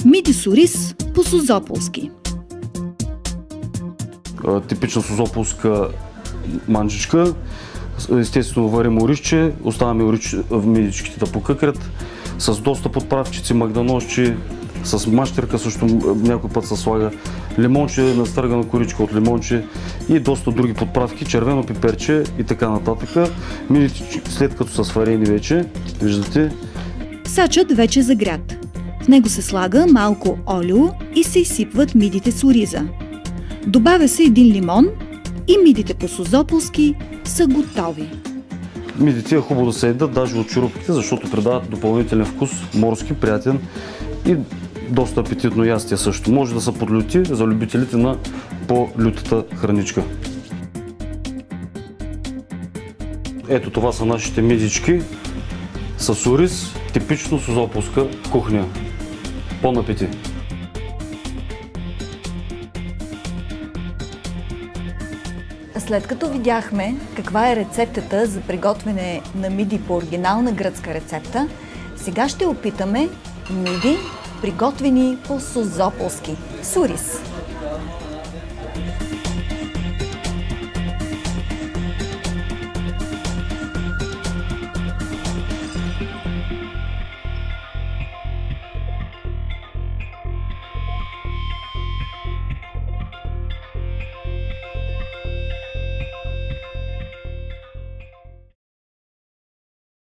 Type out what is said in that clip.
Миди с ориз по созополски. Типична созополска манджичка. Естествено варим оризче, оставяме мидичките да покъкрят с доста подправчици, магданосчи, с мащерка също някой път се слага, лимонче, настъргана коричка от лимонче и доста други подправки, червено пиперче и така нататък. Мидите, след като са сварени вече, виждате. Сачът вече е загрят. В него се слага малко олио и се изсипват мидите с ориза. Добавя се един лимон и мидите по созополски са готови. Мидите е хубаво да се едат даже от чурупките, защото придават допълнителен вкус, морски, приятен и доста апетитно ястие също. Може да са подлюти за любителите на по-лютата храничка. Ето това са нашите мидички с ориз, типично созополска кухня. Бон апетит! След като видяхме каква е рецептата за приготвяне на миди по оригинална гръцка рецепта, сега ще опитаме миди, приготвени по созополски с ориз.